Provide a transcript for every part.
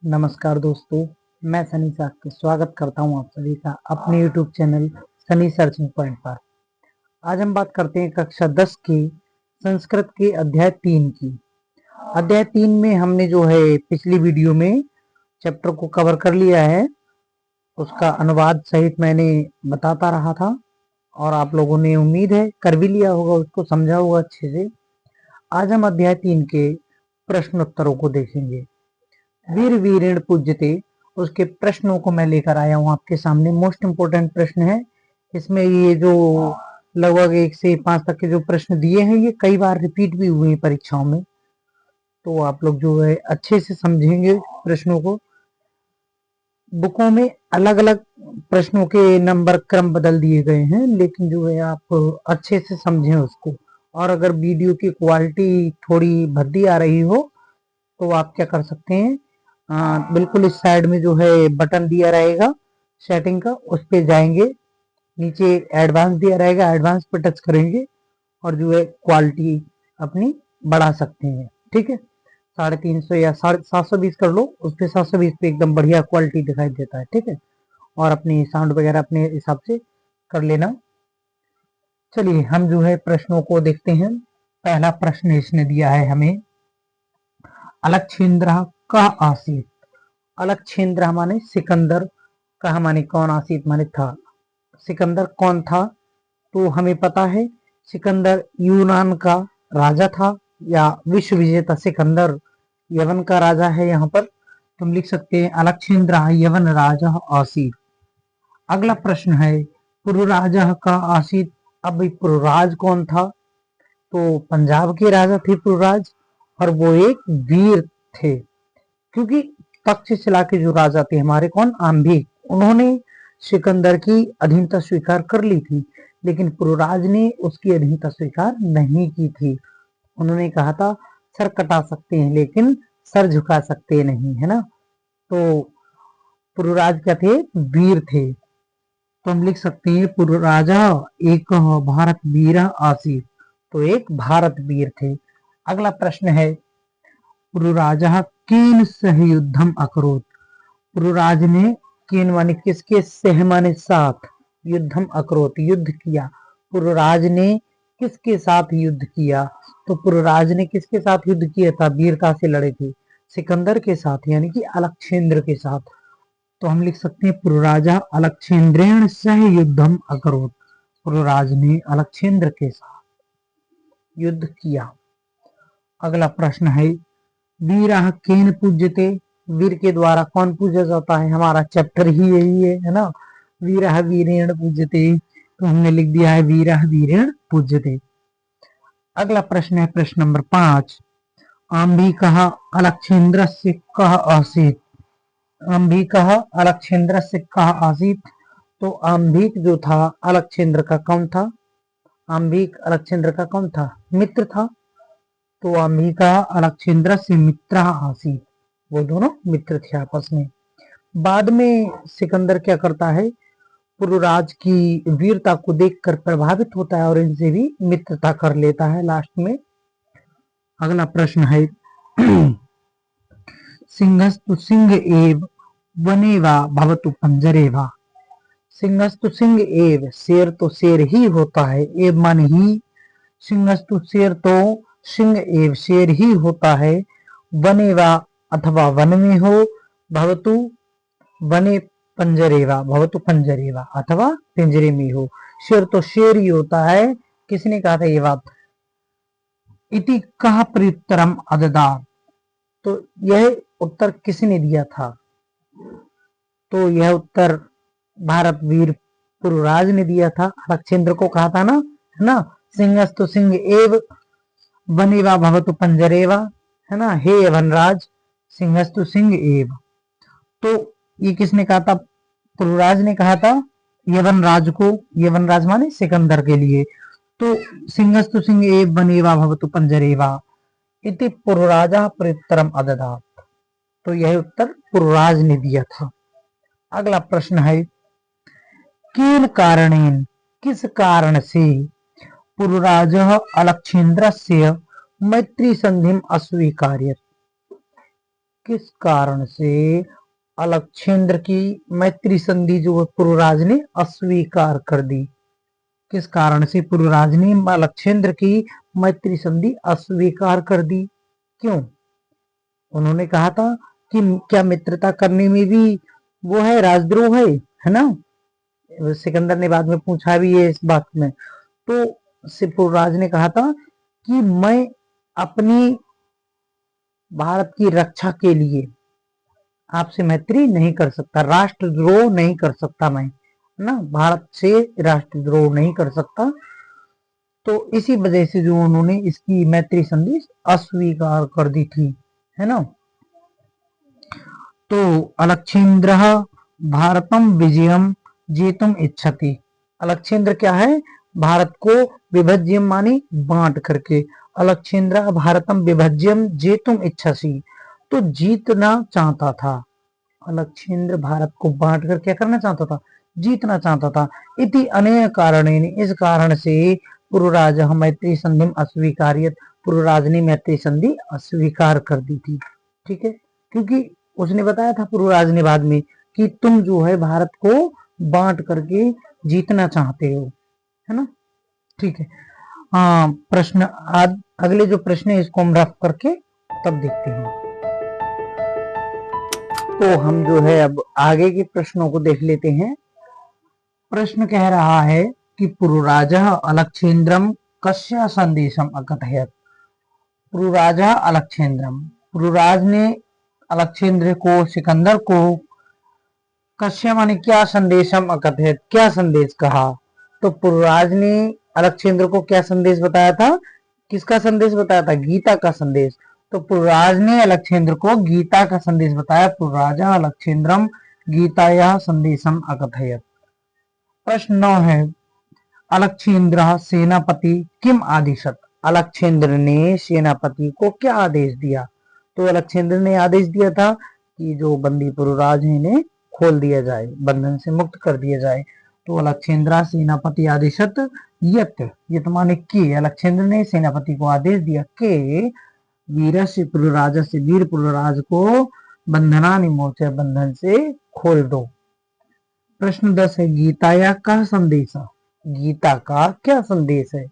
नमस्कार दोस्तों, मैं सनी साक्य स्वागत करता हूं आप सभी का अपने YouTube channel Sunny searching point पर। आज हम बात करते हैं कक्षा 10 की संस्कृत के अध्याय 3 की। अध्याय 3 में हमने जो है पिछली वीडियो में चैप्टर को कवर कर लिया है। उसका अनुवाद सहित मैंने बताता रहा था और आप लोगों ने उम्मीद है कर भी लिया होगा, उसको समझा होगा अच्छे से। आज हम अध्याय 3 के प्रश्नोत्तरों को देखेंगे। वीर वीरेण पूज्यते, उसके प्रश्नों को मैं लेकर आया हूं आपके सामने। मोस्ट इंपोर्टेंट प्रश्न है इसमें। ये जो लगभग 1 से 5 तक के जो प्रश्न दिए हैं ये कई बार रिपीट भी हुए हैं परीक्षाओं में, तो आप लोग जो है अच्छे से समझेंगे प्रश्नों को। बुकों में अलग अलग प्रश्नों के नंबर क्रम बदल दिए गए हैं, लेकिन जो है आप अच्छे से समझें उसको। और अगर वीडियो की क्वालिटी थोड़ी भद्दी आ रही हो तो आप क्या कर सकते हैं, बिल्कुल इस साइड में जो है बटन दिया रहेगा सेटिंग का, उस पे जाएंगे, नीचे एडवांस दिया रहेगा, एडवांस पे टच करेंगे और जो है क्वालिटी अपनी बढ़ा सकते हैं। ठीक है, 350 या 720 कर लो, उस पे 720 पे एकदम बढ़िया क्वालिटी दिखाई देता है। ठीक है, और अपनी साउंड वगैरह अपने हिसाब से कर लेना। चलिए हम जो है प्रश्नों को देखते हैं। पहला प्रश्न इसने दिया है हमें, अलक्षेन्द्र का आसीत। अलक्षेन्द्र माने सिकंदर, कहा माने कौन, आसीत माने था। सिकंदर कौन था? तो हमें पता है सिकंदर यूनान का राजा था, या विश्व विजेता सिकंदर यवन का राजा है। यहाँ पर तुम लिख सकते हैं अलक्षेन्द्र यवन राजा आसीत। अगला प्रश्न है पुरुराजा का आसीत। अब पुरुराज कौन था? तो पंजाब के राजा थे पुरुराज, और वो एक वीर थे, क्योंकि तक्षशिला के जो राजा थे हमारे, कौन, आम्भिक, उन्होंने सिकंदर की अधीनता स्वीकार कर ली थी, लेकिन पुरुराज ने उसकी अधीनता स्वीकार नहीं की थी। उन्होंने कहा था सर कटा सकते हैं लेकिन सर झुका सकते नहीं, है ना। तो पुरुराज क्या थे? वीर थे। तो हम लिख सकते हैं पुरुराजा एक भारत वीर आसीत, तो एक भारत वीर थे। अगला प्रश्न है पुरुराजा केन सह युद्धम अकरोत। पुरुराज ने केन माने किसके, सह माने साथ, युद्धम अकरोत युद्ध किया। पुरुराज ने किसके साथ युद्ध किया? तो पुरुराज ने किसके साथ युद्ध किया था, वीरता से लड़े थे? सिकंदर के साथ, यानी कि अलक्षेन्द्र के साथ। तो हम लिख सकते हैं पुरुराजा अलक्षेन्द्रेण सह युद्धम अकरोत। पुरुराज ने अलक्षेन्द्र के साथ युद्ध किया। अगला प्रश्न है वीरा केन पूज्यते। वीर के द्वारा कौन पूजा जाता है? हमारा चैप्टर ही यही है ना, वीरा वीरेण पूज्यते, तो हमने लिख दिया है वीरा वीरेण पूज्यते। अगला प्रश्न है प्रश्न नंबर 5, आम्भिकः अलक्षेन्द्रस्य कः आसीत्। आम्भिकः अलक्षेन्द्रस्य कः आसीत्। तो आम्भिक जो था अलक्षेन्द्र का कौन था? आम्भिक अलक्षेन्द्र का कौन था? मित्र था। तो आम्भिका अलक्षेन्द्र से मित्र आसीत, वो दोनों मित्र थे आपस में। बाद में सिकंदर क्या करता है, पुरुराज की वीरता को देखकर प्रभावित होता है और इनसे भी मित्रता कर लेता है लास्ट में। अगला प्रश्न है सिंहस्तु सिंह एव वने वा भवतु पंजरे वा। सिंहस्तु सिंह एव, शेर तो शेर ही होता है, एव मान ही, सिंहस्तु शेर तो सिंह एव शेर ही होता है, वने वा अथवा वन में हो, भवतु वने पंजरेवा, भवतु पंजरेवा अथवा पिंजरे में हो। शेर तो शेर ही होता है। किसने कहा था ये बात? इति कहा प्रत्युत्तरम अददात। तो यह उत्तर किसने दिया था? तो यह उत्तर भारत वीर पुरुराज ने दिया था। अलक्षेन्द्र को कहा था ना, है ना, सिंहस्तु सिंह एव वनेवा भवतु पंजरेवा, है ना, हे वनराज सिंहस्तु सिंह एव। तो ये किसने कहा था? पुरुराज ने कहा था यवनराज को। यवनराज माने सिकंदर के लिए। तो सिंहस्तु सिंह एव वनेवा भवतु पंजरेवा इति पुरुराजा प्रत्युत्तरम अददात। तो यह उत्तर पुरुराज ने दिया था। अगला प्रश्न है केन कारणेन, किस कारण से पुरुराजः अलक्षेन्द्रस्य मैत्री संधिम अस्वीकार्यत। किस कारण से अलक्षेंद्र की मैत्री संधि जो पुरुराज ने अस्वीकार कर दी? किस कारण से पुरुराज ने अलक्षेंद्र की मैत्री संधि अस्वीकार कर दी? क्यों? उन्होंने कहा था कि क्या मित्रता करने में भी वो है, राजद्रोह है ना? सिकंदर ने बाद में पूछा भी है इस बात में। तो पुरुराज ने कहा था कि मैं अपनी भारत की रक्षा के लिए आपसे मैत्री नहीं कर सकता, राष्ट्रद्रोह नहीं कर सकता मैं, ना, भारत से राष्ट्रद्रोह नहीं कर सकता। तो इसी वजह से जो उन्होंने इसकी मैत्री संधि अस्वीकार कर दी थी, है ना। तो अलक्षेंद्र भारतम विजयम जेतुम इच्छति। अलक्षेंद्र क्या है? भारत को विभज्यम मानी बांट करके, अलक्षेंद्र भारतम विभज्यम जेतुम इच्छसी, तो जीतना चाहता था। अलक्षेंद्र भारत को बांट कर क्या करना चाहता था? जीतना चाहता था। इति अनेक कारणेन, इस कारण से पुरुराज मैत्री संधि अस्वीकार्यत, पुरुराज ने मैत्री संधि अस्वीकार कर दी थी। ठीक है, क्योंकि उसने बताया था पुरुराज ने बाद में कि तुम जो है भारत को बांट करके जीतना चाहते हो, है ना। ठीक है, हाँ, प्रश्न अगले जो प्रश्न है इसको हम रफ करके तब देखते हैं। तो हम जो है अब आगे के प्रश्नों को देख लेते हैं। प्रश्न कह रहा है कि पुरुराजः अलक्षेंद्रम कस्य संदेशम अकथयत। पुरुराजः अलक्षेंद्रम, पुरुराज ने अलक्षेंद्र को, सिकंदर को, कस्य माने क्या, संदेशम अकथयत, क्या संदेश कहा। तो पुरुराज ने अलक्षेंद्र को क्या संदेश बताया था? किसका संदेश बताया था? गीता का संदेश। तो पुरुराज ने अलक्षेंद्र को गीता का संदेश बताया। पुरुराजा अलक्षेंद्रम गीताया संदेशम अकथयत। प्रश्न 9 है, अलक्षेंद्र सेनापति किम आदिशत। अलक्षेंद्र ने सेनापति को क्या आदेश दिया? तो अलक्षेंद्र ने आदेश दिया था कि जो बंदी पुरुराज है इन्हें खोल दिया जाए, बंधन से मुक्त कर दिया जाए। तो अलक्षेंद्र सेनापति आदेशत यत माने कि अलक्षेंद्र ने सेनापति को आदेश दिया कि वीरस्य पुरुराज से, वीर पुरुराज को बंधना निमोच, बंधन से खोल दो। प्रश्न 10 है, गीताया का संदेश। गीता का क्या संदेश है?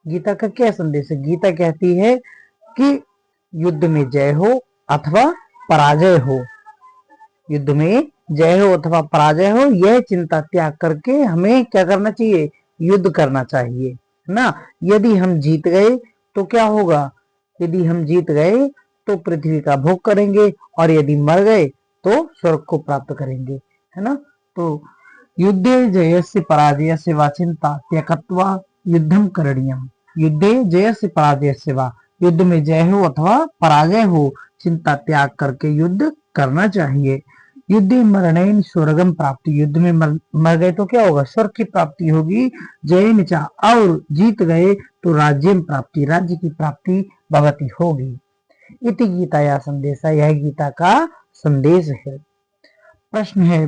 गीता का क्या संदेश है? गीता कहती है कि युद्ध में जय हो अथवा पराजय हो, युद्ध में जय हो अथवा पराजय हो, यह चिंता त्याग करके हमें क्या करना चाहिए? युद्ध करना चाहिए ना। यदि हम जीत गए तो क्या होगा? यदि हम जीत गए तो पृथ्वी का भोग करेंगे, और यदि मर गए तो स्वर्ग को प्राप्त करेंगे, है ना। तो युद्धे जयस्य पराजयस्य वा चिंता त्यक्त्वा युद्धम करणीयम। युद्धे जयस्य पराजयस्य वा, युद्ध में जय हो अथवा पराजय हो, चिंता त्याग करके युद्ध करना चाहिए। युद्ध मरणेन स्वर्गम प्राप्ति, युद्ध में मर गए तो क्या होगा? स्वर्ग की प्राप्ति होगी। जय निचा, और जीत गए तो राज्य प्राप्ति, राज्य की प्राप्ति भवती होगी। इति गीताया संदेशा, यह गीता का संदेश है। प्रश्न है,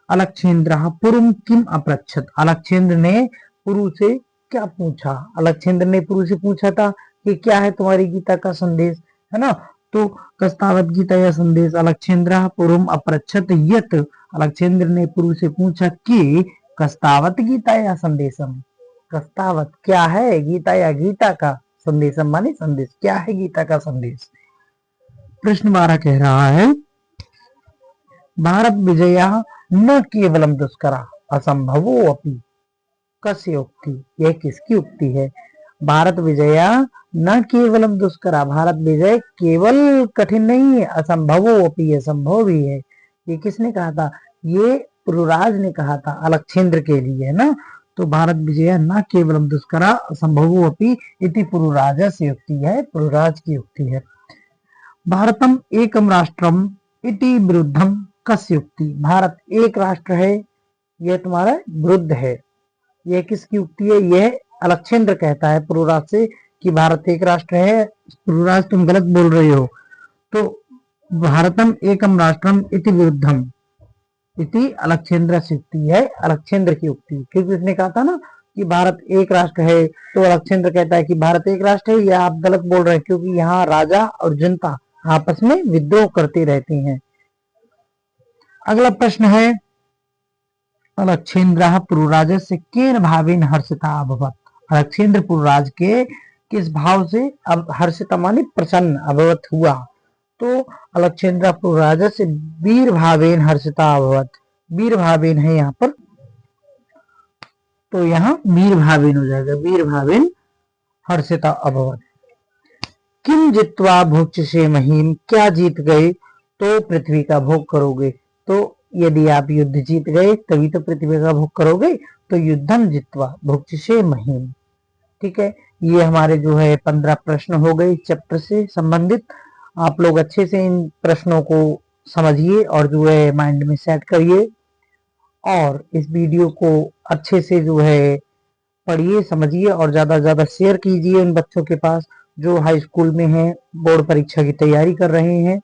अलक्षेंद्र पुरुम किम अपृच्छत। अलक्षेंद्र ने पुरु से क्या पूछा? अलक्षेंद्र ने पुरु से पूछा था कि क्या है तुम्हारी गीता का संदेश, है ना। तो कस्तावत गीता या संदेश अलक्षेंद्र पुरुम अपृच्छत यत, अलक्षेंद्र ने पुरु से पूछा कि कस्तावत गीता या संदेशम, कस्तावत क्या है गीता या गीता का संदेशम माने संदेश, क्या है गीता का संदेश। प्रश्न 12 कह रहा है, भारत विजया न केवलम दुष्करा असंभवो अपि। कस्य उक्ति, यह किसकी उक्ति है? भारत विजया न केवलम दुष्करा, भारत विजय केवल कठिन नहीं है, असंभवो अपि, असंभव भी है। ये किसने कहा था? ये पुरुराज ने कहा था अलक्षेंद्र के लिए, है ना। तो भारत विजय न केवलम दुष्करा असंभवो अपि इति पुरुराज से उक्ति है, पुरुराज की उक्ति है। भारतम एकम राष्ट्रम इति विरुद्धम कस्य उक्ति। भारत एक राष्ट्र है, यह तुम्हारा विरुद्ध है, यह किसकी उक्ति है? यह अलक्षेंद्र कहता है पुरुराज से कि भारत एक राष्ट्र है, पुरुराज तुम गलत बोल रहे हो। तो भारतम एकम राष्ट्रम इति विरुद्धम इति अलक्षेंद्र से उक्ति है, अलक्षेंद्र की उक्ति, क्योंकि उसने कहा था ना कि भारत एक राष्ट्र है। तो अलक्षेंद्र कहता है कि भारत एक राष्ट्र है, यह आप गलत बोल रहे हैं, क्योंकि यहाँ राजा और जनता आपस में विद्रोह करते रहते हैं। अगला प्रश्न है, अलक्षेन्द्रः पुरुराजस्य केन भावेन हर्षिता अभवत्। अलक्षेन्द्र पुरुराज के किस भाव से अब हर्षिता माने प्रसन्न अभवत हुआ। तो अलक्षेन्द्र पुरुराजस्य वीर भावेन हर्षिता अभवत्। वीर भावेन है यहाँ पर, तो यहाँ वीर भावेन हो जाएगा, वीर भावेन हर्षिता अभवत्। किम जित्वा भोक्ष्यसे महीम, क्या जीत गए तो पृथ्वी का भोग करोगे। तो यदि आप युद्ध जीत गए तभी तो पृथ्वी का भोग करोगे, तो युद्धम जित्वा भोक्ष्यसे महीम। ठीक है, ये हमारे जो है 15 प्रश्न हो गए चैप्टर से संबंधित। आप लोग अच्छे से इन प्रश्नों को समझिए और जो है माइंड में सेट करिए, और इस वीडियो को अच्छे से जो है पढ़िए, समझिए और ज्यादा से ज्यादा शेयर कीजिए उन बच्चों के पास जो हाई स्कूल में हैं, बोर्ड परीक्षा की तैयारी कर रहे हैं।